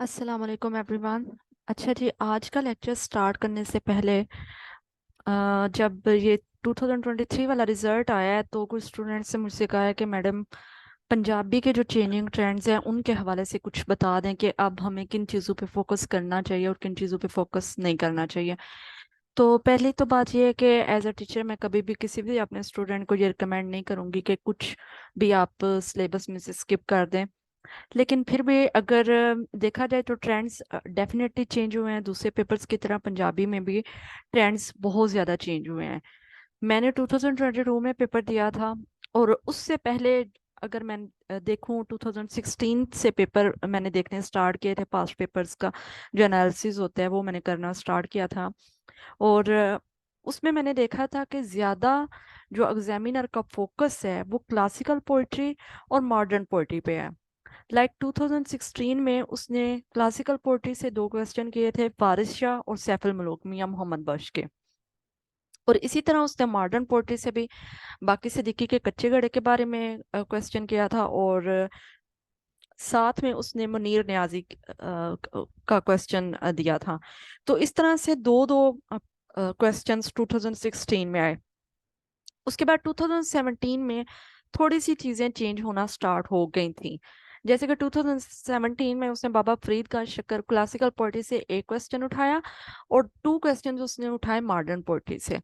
अस्सलाम वालेकुम एवरीवन। अच्छा जी, आज का लेक्चर स्टार्ट करने से पहले जब ये 2023 वाला रिजल्ट आया है तो कुछ स्टूडेंट्स से मुझसे कहा है कि मैडम पंजाबी के जो चेंजिंग ट्रेंड्स हैं उनके हवाले से कुछ बता दें कि अब हमें किन चीज़ों पे फोकस करना चाहिए और किन चीज़ों पे फोकस नहीं करना चाहिए। तो पहली तो बात यह है कि एज अ टीचर मैं कभी भी किसी भी अपने स्टूडेंट को ये रिकमेंड नहीं करूँगी कि कुछ भी आप सिलेबस में से स्किप कर दें। लेकिन फिर भी अगर देखा जाए तो ट्रेंड्स डेफिनेटली चेंज हुए हैं। दूसरे पेपर्स की तरह पंजाबी में भी ट्रेंड्स बहुत ज़्यादा चेंज हुए हैं। मैंने 2022 में पेपर दिया था और उससे पहले अगर मैं देखूं 2016 से पेपर मैंने देखने स्टार्ट किए थे। पास्ट पेपर्स का जो एनालिसिस होता है वो मैंने करना स्टार्ट किया था और उसमें मैंने देखा था कि ज़्यादा जो एग्जामिनर का फोकस है वो क्लासिकल पोइट्री और मॉडर्न पोइट्री पे है। 2016 में उसने क्लासिकल पोइट्री से दो क्वेश्चन किए थे, वारिस शाह और सैफुल मलूक मियां मोहम्मद बख्श के। और इसी तरह उसने मॉडर्न पोइट्री से भी बाकी सिद्दीकी के कच्चे घड़े के बारे में क्वेश्चन किया था और साथ में उसने मुनीर न्याजी का क्वेश्चन दिया था। तो इस तरह से दो दो क्वेश्चंस 2016 में आए। उसके बाद 2017 में थोड़ी सी चीजें चेंज होना स्टार्ट हो गई थी। जैसे कि 2017 में उसने बाबा फरीद का शक्कर क्लासिकल पोइट्री से एक क्वेश्चन उठाया और टू क्वेश्चन उसने उठाए मॉडर्न पोइट्री से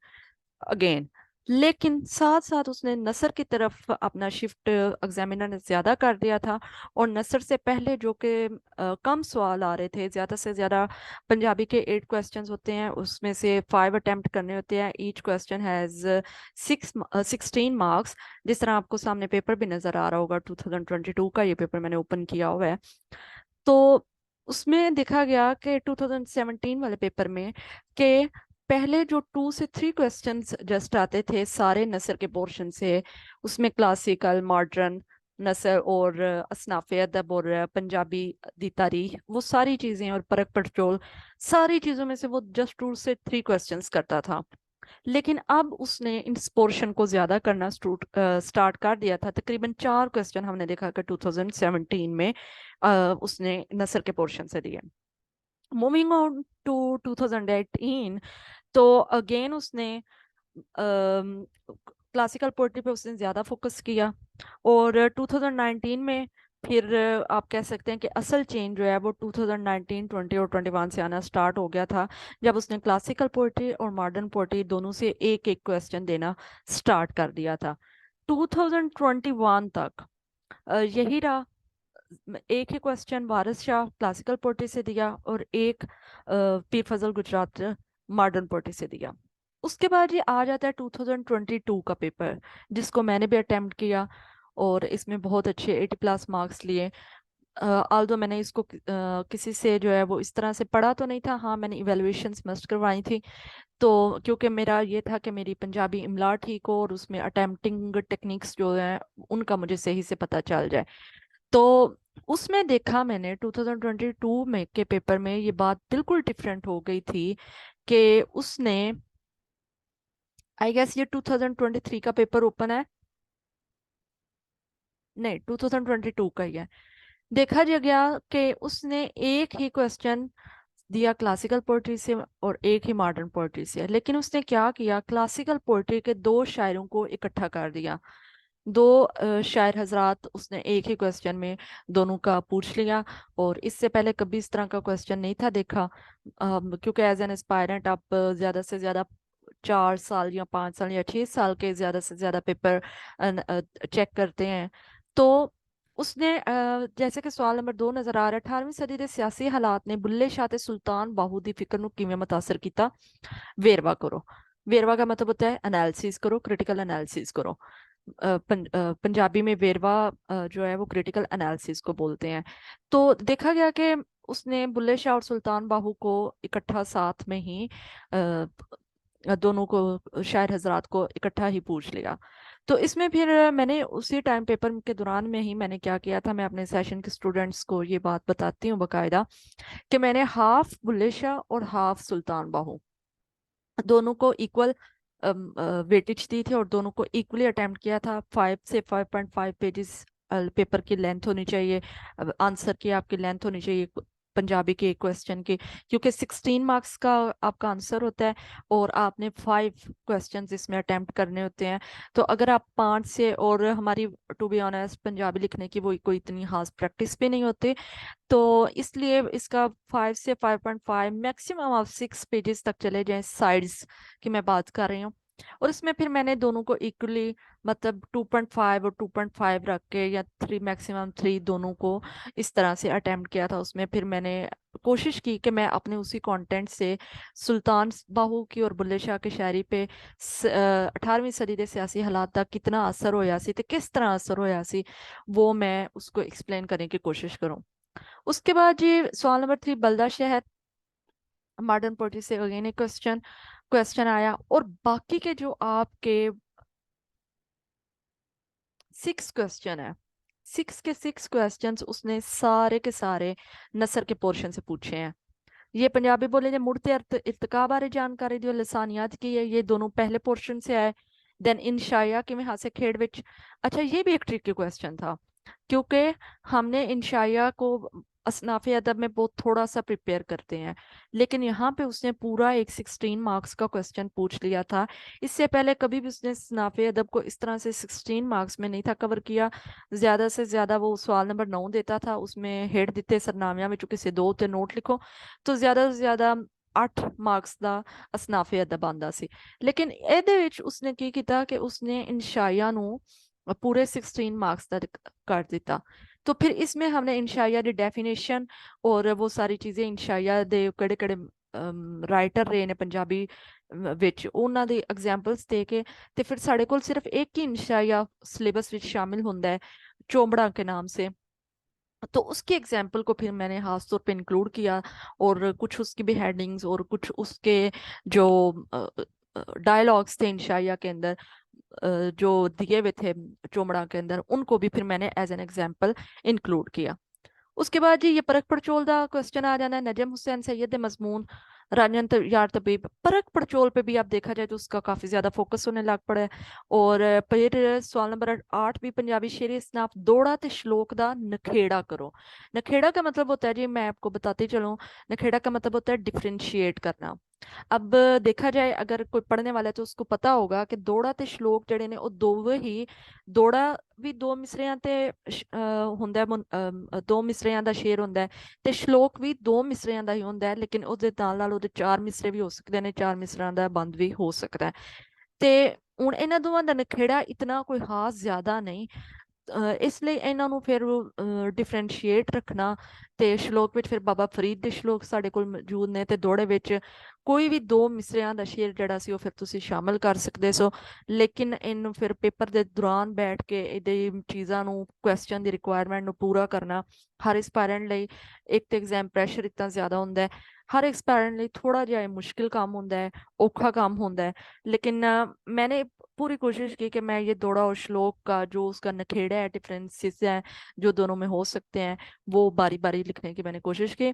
अगेन। लेकिन साथ साथ उसने नसर की तरफ अपना शिफ्ट एग्जामिनर ने ज्यादा कर दिया था और नसर से पहले जो कि कम सवाल आ रहे थे, ज्यादा से ज्यादा पंजाबी के 8 क्वेश्चंस होते हैं, उसमें से 5 अटेम्प्ट करने होते हैं। Each question has 16 marks. जिस तरह आपको सामने पेपर भी नजर आ रहा होगा, 2022 का ये पेपर मैंने ओपन किया हुआ है। तो उसमें देखा गया कि 2017 वाले पेपर में कि पहले जो 2 से 3 क्वेश्चंस जस्ट आते थे सारे नसर के पोर्शन से, उसमें क्लासिकल, मॉडर्न, नसर और असनाफे अदब और पंजाबी दी तारीख, वो सारी चीजें और परख पड़चोल, सारी चीजों में से वो जस्ट 2 से 3 क्वेश्चंस करता था। लेकिन अब उसने इस पोर्शन को ज्यादा करना स्टार्ट कर दिया था। तकरीबन 4 क्वेश्चन हमने देखा कि 2017 में उसने नसर के पोर्शन से दिए। मूविंग ऑन टू 2018, तो अगेन उसने क्लासिकल पोइट्री पे उसने ज्यादा फोकस किया और 2019 में फिर आप कह सकते हैं कि असल चेंज जो है वो 2019, 20 और 21 से आना स्टार्ट हो गया था, जब उसने क्लासिकल पोइट्री और मॉडर्न पोइट्री दोनों से एक एक क्वेश्चन देना स्टार्ट कर दिया था। 2021 तक यही रहा। एक ही क्वेश्चन वारिस शाह क्लासिकल पोइट्री से दिया और एक पीर फजल गुजरात मॉडर्न पोइट्री से दिया। उसके बाद ये आ जाता है 2022 का पेपर, जिसको मैंने भी अटेम्प्ट किया और इसमें बहुत अच्छे 80+ मार्क्स लिए। आल्दो मैंने इसको किसी से जो है वो इस तरह से पढ़ा तो नहीं था, हाँ मैंने इवेलुएशंस मस्ट करवाई थी। तो क्योंकि मेरा ये था कि मेरी पंजाबी इमला ठीक हो और उसमें अटेम्प्टिंग टेक्निक्स जो है उनका मुझे सही से पता चल जाए। तो उसमें देखा मैंने 2022 में के पेपर में ये बात बिल्कुल डिफरेंट हो गई थी कि उसने, आई गेस ये 2023 का पेपर ओपन है, नहीं 2022 का ही है। देखा जा गया कि उसने एक ही क्वेश्चन दिया क्लासिकल पोइट्री से और एक ही मॉडर्न पोइट्री से। लेकिन उसने क्या किया, क्लासिकल पोइट्री के दो शायरों को इकट्ठा कर दिया। दो शायर हजरात उसने एक ही क्वेश्चन में दोनों का पूछ लिया और इससे पहले कभी इस तरह का क्वेश्चन नहीं था देखा। क्योंकि एज एन एस्पायरेंट आप ज्यादा से ज्यादा 4 साल या 5 साल या 6 साल के ज्यादा से ज्यादा पेपर चेक करते हैं। तो उसने जैसे कि सवाल नंबर 2 नजर आ रहा है, 18वीं सदी के सियासी हालात ने बुल्ले शाह ते सुल्तान बाहू दी फिक्र ਨੂੰ ਕਿਵੇਂ ਮੁਤਾਸਰ ਕੀਤਾ, ਵੇਰਵਾ करो। वेरवा का मतलब होता है एनालिसिस करो, क्रिटिकल एनालिसिस करो। पंजाबी में वेरवा जो है वो क्रिटिकल एनालिसिस को बोलते हैं। तो देखा गया कि उसने बुल्ले शाह और सुल्तान बाहू को इकट्ठा साथ में ही दोनों को शायर हजरात को इकट्ठा ही पूछ लिया। तो इसमें फिर मैंने उसी टाइम पेपर के दौरान में ही मैंने क्या किया था, मैं अपने सेशन के स्टूडेंट्स को ये बात बताती हूँ बकायदा, कि मैंने हाफ बुल्ले शाह और हाफ सुल्तान बाहू दोनों को इक्वल वेटेज दी थी और दोनों को इक्वली अटेम्प्ट किया था। 5 से 5.5 पेजेस पेपर की लेंथ होनी चाहिए, आंसर की आपकी लेंथ होनी चाहिए पंजाबी के एक क्वेश्चन की, क्योंकि 16 मार्क्स का आपका आंसर होता है और आपने 5 क्वेश्चन इसमें अटेम्प्ट करने होते हैं। तो अगर आप 5 से, और हमारी टू बी ऑनेस्ट पंजाबी लिखने की वो कोई इतनी खास प्रैक्टिस भी नहीं होती, तो इसलिए इसका 5 से 5.5, मैक्सिमम आप 6 पेजेस तक चले जाएं, साइड्स की मैं बात कर रही हूँ। और इसमें फिर मैंने दोनों को इक्वली, मतलब 2.5 और 2.5 रख के, या 3 मैक्सिमम 3, दोनों को इस तरह से अटेम्प्ट किया था। उसमें फिर मैंने कोशिश की कि मैं अपने उसी कंटेंट से सुल्तान बाहू की और बुल्ले शाह की शायरी पे 18वीं सदी के सियासी हालात का कितना असर होया सी, ते किस तरह असर होया सी, वो मैं उसको एक्सप्लेन करने की कोशिश करूँ। उसके बाद जी सवाल नंबर 3, बल्दा शहर मॉडर्न पोइट्री से अगेन एक क्वेश्चन क्वेश्चन आया। और बाकी के जो आपके 6 क्वेश्चन है, 6 के 6 क्वेश्चंस उसने सारे के सारे नसर के पोर्शन से पूछे हैं। ये पंजाबी बोले जे मुड़ते अर्थ इर्तिका बारे जानकारी दियो, लसानियात की है, ये दोनों पहले पोर्शन से आए। देन इंशाया किवें हासे खेड़ विच। अच्छा, ये भी एक ट्रिकी क्वेश्चन था, क्योंकि हमने इंशाया को असनाफे अदब में बहुत थोड़ा सा प्रिपेयर करते हैं, लेकिन यहाँ पे उसने पूरा एक 16 मार्क्स का क्वेश्चन पूछ लिया था। इससे पहले कभी भी उसने असनाफे अदब को इस तरह से 16 मार्क्स में नहीं था कवर किया। ज्यादा से ज्यादा वो सवाल नंबर 9 देता था, उसमें हेड दिते सरनामिया में चुके से 2 ते नोट लिखो, तो ज्यादा से ज्यादा 8 मार्क्स ਦਾ असनाफे अदब आंदा सी। लेकिन ਇਹਦੇ ਵਿੱਚ ਉਸਨੇ ਕੀ ਕੀਤਾ ਕਿ ਉਸਨੇ इंशाया ਨੂੰ पूरे 16 मार्क्स तक कर दिता। तो फिर इसमें हमने इंशाया की डेफिनेशन और वो सारी चीज़ें इंशाया दे ਕਿਹੜੇ ਕਿਹੜੇ ਰਾਈਟਰ ਰਹੇ ਨੇ ਪੰਜਾਬੀ ਵਿੱਚ, ਉਹਨਾਂ ਦੇ ਐਗਜ਼ਾਮਪਲਸ ਦੇ ਕੇ, ਤੇ ਫਿਰ ਸਾਡੇ ਕੋਲ ਸਿਰਫ ਇੱਕ ਹੀ इंशाया सिलेबस ਵਿੱਚ शामिल ਹੁੰਦਾ है, चोमड़ा के नाम से। तो उसके एग्जाम्पल को फिर मैंने खास तौर पे इंक्लूड किया, और कुछ उसकी भी हेडिंग्स और कुछ उसके जो डायलॉग्स थे इंशाया के अंदर, जो दिए हुए थे चोमड़ा के अंदर, उनको भी फिर मैंने एज एन एग्जाम्पल इंक्लूड किया। उसके बाद जी ये परख पड़चोल का क्वेश्चन आ जाना है, नजम हुसैन सैयद दे मजमून राजन यार तबीब। परख पड़चोल पे भी आप देखा जाए तो उसका काफी ज्यादा फोकस होने लग पड़ा है। और फिर सवाल नंबर 8 भी पंजाबी शेरी इसनाफ दौड़ा ते श्लोक दा नखेड़ा करो। नखेड़ा का मतलब होता है जी, मैं आपको बताती चलूं, नखेड़ा का मतलब होता है डिफ्रेंशिएट करना। अब देखा जाए अगर कोई पढ़ने वाला है तो उसको पता होगा कि दौड़ा ते श्लोक जड़े ने वो दो ही, दौड़ा भी दो मिसरियां ते ਹੁੰਦਾ दो मिसरियां ਦਾ ਸ਼ੇਰ ਹੁੰਦਾ ਹੈ, ਤੇ ਸ਼ਲੋਕ ਵੀ ਦੋ ਮਿਸਰਿਆਂ ਦਾ ਹੀ ਹੁੰਦਾ ਹੈ, ਲੇਕਿਨ ਉਹਦੇ ਨਾਲ ਨਾਲ ਉਹਦੇ ਚਾਰ ਮਿਸਰੇ ਵੀ ਹੋ ਸਕਦੇ ਨੇ, ਚਾਰ ਮਿਸਰਾਂ ਦਾ ਬੰਦ ਵੀ ਹੋ ਸਕਦਾ ਹੈ। ਤੇ ਹੁਣ ਇਹਨਾਂ ਦੋਵਾਂ ਦਾ ਨਖੇੜਾ ਇਤਨਾ ਕੋਈ ਖਾਸ ਜ਼ਿਆਦਾ ਨਹੀਂ, ਇਸ ਲਈ ਇਹਨਾਂ ਨੂੰ ਫਿਰ ਡਿਫਰੈਂਸ਼ੀਏਟ ਰੱਖਣਾ। ਤੇ ਸ਼ਲੋਕ ਵਿੱਚ ਫਿਰ ਬਾਬਾ ਫਰੀਦ ਦੇ ਸ਼ਲੋਕ ਸਾਡੇ ਕੋਲ ਮੌਜੂਦ ਨੇ, ਤੇ ਦੋੜੇ ਵਿੱਚ ਕੋਈ ਵੀ ਦੋ ਮਿਸਰਿਆਂ ਦਾ ਸ਼ੇਰ ਜਿਹੜਾ ਸੀ ਉਹ ਫਿਰ ਤੁਸੀਂ ਸ਼ਾਮਲ ਕਰ ਸਕਦੇ ਸੋ। ਲੇਕਿਨ ਇਹਨੂੰ ਫਿਰ ਪੇਪਰ ਦੇ ਦੌਰਾਨ ਬੈਠ ਕੇ ਇਹਦੇ ਚੀਜ਼ਾਂ ਨੂੰ, ਕੁਐਸਚਨ ਦੀ ਰਿਕੁਆਇਰਮੈਂਟ ਨੂੰ ਪੂਰਾ ਕਰਨਾ ਹਰ ਐਸਪਾਇਰੈਂਟ ਲਈ, ਇੱਕ ਤੇ ਐਗਜ਼ਾਮ ਪ੍ਰੈਸ਼ਰ ਇतना ਜ਼ਿਆਦਾ ਹੁੰਦਾ ਹੈ, ਹਰ ਐਸਪਾਇਰੈਂਟ ਲਈ ਥੋੜਾ ਜਿਹਾ ਇਹ ਮੁਸ਼ਕਿਲ ਕੰਮ ਹੁੰਦਾ ਹੈ, ਔਖਾ ਕੰਮ ਹੁੰਦਾ है। लेकिन मैंने पूरी कोशिश की कि मैं ये दौड़ा और श्लोक का जो उसका नखेड़ा है, डिफरेंसेस हैं जो दोनों में हो सकते हैं, वो बारी बारी लिखने की मैंने कोशिश की।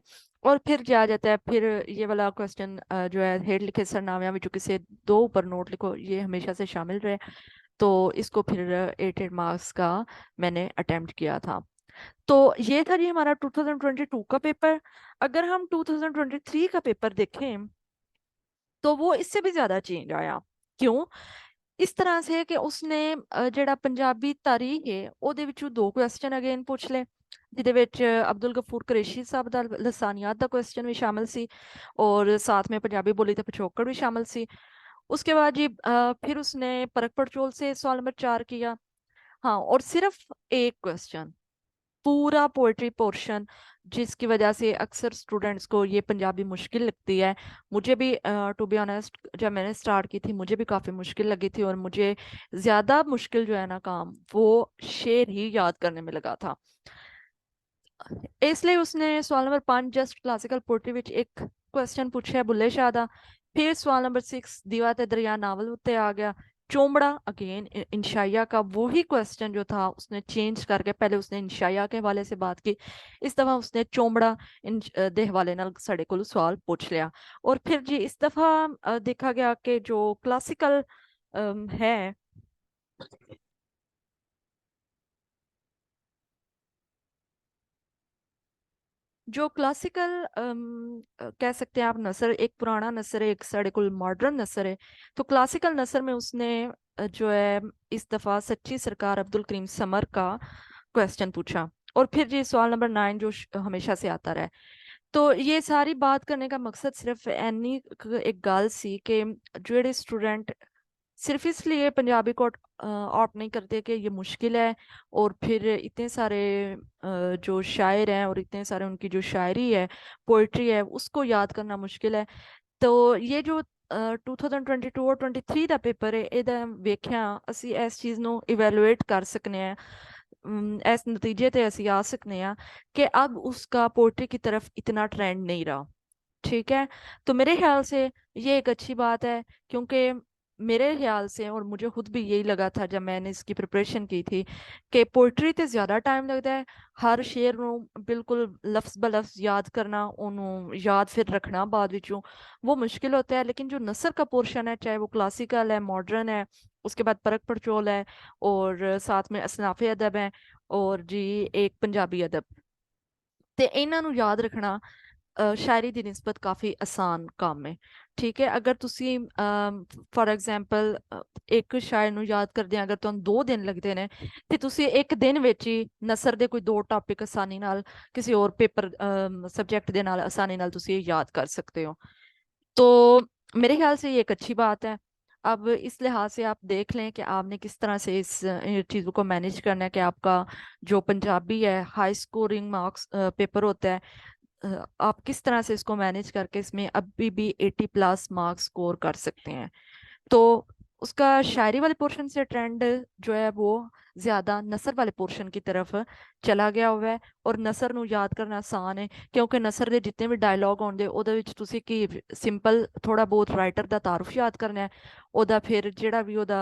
और फिर क्या जाता है, फिर ये वाला क्वेश्चन जो है, हेड लिखे सरनामिया में चूंकि से 2 ऊपर नोट लिखो, ये हमेशा से शामिल रहे, तो इसको फिर 8 मार्क्स का मैंने अटेम्प्ट किया था। तो ये था जी हमारा 2022 का पेपर। अगर हम 2023 का पेपर देखें तो वो इससे भी ज्यादा चेंज आया। क्यों? इस तरह से कि उसने ਜਿਹੜਾ ਪੰਜਾਬੀ ਤਾਰੀਖ ਹੈ ਉਹਦੇ ਵਿੱਚੋਂ 2 ਕੁਐਸਚਨ ਅਗੇਨ ਪੁੱਛ ਲਏ, ਜਿਹਦੇ ਵਿੱਚ ਅਬਦੁਲ ਗਫੂਰ ਕੁਰੈਸ਼ੀ ਸਾਹਿਬ ਦਾ ਲਸਾਨੀਆਤ ਦਾ क्वेश्चन भी शामिल सी, और साथ में पंजाबी बोली तो पिछोकड़ भी शामिल सी। उसके बाद जी फिर उसने परख पड़चोल से सवाल नंबर 4 किया। हाँ, और सिर्फ एक क्वेश्चन पूरा पोएट्री पोर्शन, जिसकी वजह से अक्सर स्टूडेंट्स को ये पंजाबी मुश्किल लगती है। मुझे भी टू बी ऑनेस्ट जब मैंने स्टार्ट की थी मुझे भी काफ़ी मुश्किल लगी थी, और मुझे ज़्यादा मुश्किल जो है ना काम, वो शेर ही याद करने में लगा था। इसलिए उसने सवाल नंबर 5 जस्ट क्लासिकल पोएट्री विच एक क्वेश्चन पूछा है बुल्ले शाह दा। फिर सवाल नंबर 6 दीवा ते दरिया नावल उत्ते आ गया। चोमड़ा अगेन इंशाया का वही क्वेश्चन जो था उसने चेंज करके, पहले उसने इंशाया के हवाले से बात की, इस दफा उसने चोमड़ा दे हवाले नाल साडे कोल सवाल पूछ लिया। और फिर जी इस दफा देखा गया कि जो क्लासिकल है, जो क्लासिकल कह सकते हैं आप नसर, एक पुराना नसर है, एक साढ़े कुल मॉडर्न नसर है। तो क्लासिकल नसर में उसने जो है इस दफा सच्ची सरकार अब्दुल करीम समर का क्वेश्चन पूछा। और फिर ये सवाल नंबर 9 जो हमेशा से आता रहा है। तो ये सारी बात करने का मकसद सिर्फ एनी एक गल सी कि जेडे स्टूडेंट सिर्फ इसलिए पंजाबी को ऑप्ट नहीं करते कि ये मुश्किल है, और फिर इतने सारे जो शायर हैं और इतने सारे उनकी जो शायरी है, पोइट्री है, उसको याद करना मुश्किल है। तो ये जो 2022 और 23 ਦਾ ਪੇਪਰ ਹੈ, ਇਹਦਾ ਵੇਖਿਆ ਅਸੀਂ ਇਸ ਚੀਜ਼ ਨੂੰ ਇਵੈਲੂਏਟ ਕਰ ਸਕਨੇ ਆ। ਇਸ नतीजे ਤੇ ਅਸੀਂ ਆ सकने हैं कि अब उसका पोइट्री की तरफ इतना ट्रेंड नहीं रहा। ठीक है। तो मेरे ख्याल से ये एक अच्छी बात है, क्योंकि मेरे ख्याल से, और मुझे खुद भी यही लगा था जब मैंने इसकी प्रिपरेशन की थी, कि पोइट्री ਤੇ ਜ਼ਿਆਦਾ ਟਾਈਮ ਲੱਗਦਾ ਹੈ। ਹਰ ਸ਼ੇਰ ਨੂੰ ਬਿਲकुल लफ्ज ब लफ्ज याद करना, ਉਹਨੂੰ याद फिर रखना बाद ਵਿੱਚੋਂ, वो मुश्किल होता है। लेकिन जो नसर का पोर्शन है, चाहे वो क्लासिकल है, मॉडर्न है, उसके बाद परख पड़चोल है, और साथ में असनाफे अदब है, और जी एक पंजाबी अदब, ਤੇ ਇਹਨਾਂ ਨੂੰ ਯਾਦ ਰੱਖਣਾ शायरी ਦੀ ਨਿਸਬਤ ਕਾਫੀ ਆਸਾਨ ਕੰਮ ਹੈ। ਠੀਕ ਹੈ। ਅਗਰ ਤੁਸੀਂ ਫॉर ਐਗਜ਼ਾਮਪਲ ਇੱਕ ਸ਼ਾਇਰ ਨੂੰ ਯਾਦ ਕਰਦੇ ਆ, ਅਗਰ ਤੁਹਾਨੂੰ 2 ਦਿਨ ਲੱਗਦੇ ਨੇ, ਤੇ ਤੁਸੀਂ ਇੱਕ ਦਿਨ ਵਿੱਚ ਹੀ ਨਸਰ ਦੇ ਕੋਈ 2 ਟੌਪਿਕ ਆਸਾਨੀ ਨਾਲ ਕਿਸੇ ਹੋਰ ਪੇਪਰ सब्जेक्ट ਦੇ ਨਾਲ आसानी ਨਾਲ ਤੁਸੀਂ ਇਹ याद कर सकते हो। तो मेरे ख्याल से ये एक अच्छी बात है। अब इस लिहाज से आप देख लें कि आपने किस तरह से इस चीज़ों को मैनेज करना है, कि आपका जो पंजाबी है हाई स्कोरिंग मार्क्स पेपर होता है, आप किस तरह से इसको मैनेज करके इसमें अभी भी 80+ मार्क्स स्कोर कर सकते हैं। तो उसका शायरी वाले पोर्शन से ट्रेंड जो है वो ज्यादा नसर वाले पोर्शन की तरफ चला गया हुआ है। और नसर ਨੂੰ याद करना आसान है, क्योंकि नसर ਦੇ जितने भी डायलॉग ਆਉਂਦੇ ਉਹਦੇ ਵਿੱਚ ਤੁਸੀਂ ਕੀ ਸਿੰਪਲ ਥੋੜਾ ਬਹੁਤ ਰਾਈਟਰ ਦਾ ਤਾਰਫ ਯਾਦ ਕਰਨਾ ਹੈ, ਉਹਦਾ ਫਿਰ ਜਿਹੜਾ ਵੀ ਉਹਦਾ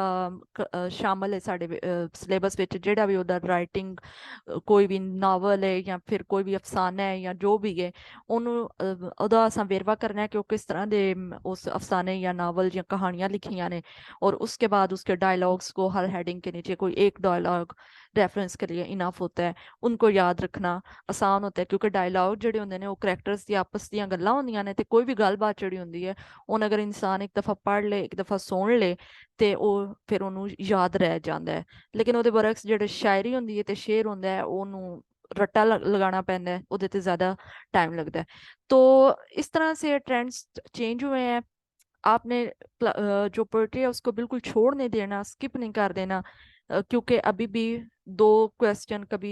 ਸ਼ਾਮਲ ਹੈ ਸਾਡੇ ਸਿਲੇਬਸ ਵਿੱਚ, ਜਿਹੜਾ ਵੀ ਉਹਦਾ ਰਾਈਟਿੰਗ ਕੋਈ ਵੀ ਨਾਵਲ ਹੈ ਜਾਂ ਫਿਰ ਕੋਈ ਵੀ ਅਫਸਾਨਾ ਹੈ ਜਾਂ ਜੋ ਵੀ ਹੈ, ਉਹਨੂੰ ਉਹਦਾ ਅਸਾਂ ਵੇਰਵਾ करना है कि वो किस तरह ਦੇ उस अफसाने या नावल या कहानियां लिखियां ने। और उसके बाद उसके डायलॉग्स को हर हेडिंग के नीचे कोई एक डायलॉग रेफरेंस के लिए इनफ होता है, उनको याद रखना आसान होता है। क्योंकि डायलॉग ਜਿਹੜੇ ਹੁੰਦੇ ਨੇ ਉਹ ਕਰੈਕਟਰਸ ਦੀ ਆਪਸ ਦੀਆਂ ਗੱਲਾਂ ਹੁੰਦੀਆਂ ਨੇ, ਤੇ ਕੋਈ ਵੀ ਗੱਲਬਾਤ ਜਿਹੜੀ ਹੁੰਦੀ ਹੈ, ਉਹਨ ਅਗਰ ਇਨਸਾਨ ਇੱਕ ਦਫਾ ਪੜ੍ਹ ਲੇ, ਇੱਕ ਦਫਾ ਸੁਣ ਲੇ, ਤੇ ਉਹ ਫਿਰ ਉਹਨੂੰ ਯਾਦ ਰਹਿ ਜਾਂਦਾ ਹੈ। ਲੇਕਿਨ ਉਹਦੇ ਬਰਅਕਸ ਜਿਹੜੇ ਸ਼ਾਇਰੀ ਹੁੰਦੀ ਹੈ ਤੇ ਸ਼ੇਰ ਹੁੰਦਾ ਹੈ, ਉਹਨੂੰ रट्टा लगाना पैंदा है, ਉਹਦੇ ਤੇ ज़्यादा टाइम लगता है। तो इस तरह से ट्रेंड्स चेंज हुए हैं। आपने जो पोइट्री है उसको बिल्कुल छोड़ नहीं देना, स्किप नहीं कर देना, क्योंकि अभी भी 2 क्वेश्चन कभी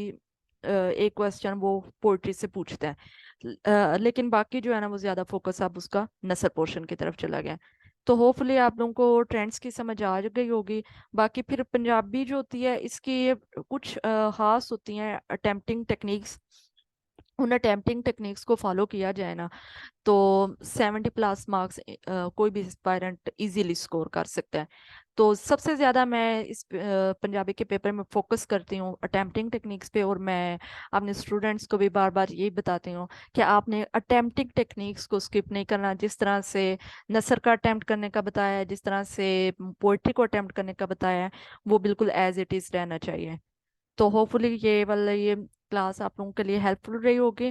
एक क्वेश्चन वो पोइट्री से पूछता है। लेकिन बाकी जो है ना वो ज्यादा फोकस अब उसका नसर पोर्शन की तरफ चला गया है। तो होपफुली आप लोगों को ट्रेंड्स की समझ आ गई होगी। बाकी फिर पंजाबी जो होती है इसकी कुछ खास होती हैं अटेम्प्टिंग टेक्निक्स। उन अटेम्प्टिंग टेक्निक्स को फॉलो किया जाए ना, तो 70+ मार्क्स कोई भी एस्पायरेंट इजीली स्कोर कर सकता है। तो सबसे ज़्यादा मैं इस पंजाबी के पेपर में फोकस करती हूँ अटेम्प्टिंग टेक्निक्स पे। और मैं अपने स्टूडेंट्स को भी बार बार यही बताती हूँ कि आपने अटेम्प्टिंग टेक्निक्स को स्किप नहीं करना। जिस तरह से नसर का अटेम्प्ट करने का बताया है, जिस तरह से पोइट्री को अटेम्प्ट करने का बताया है, वो बिल्कुल एज इट इज़ रहना चाहिए। तो होपफुली ये क्लास आप लोगों के लिए हेल्पफुल रही होगी।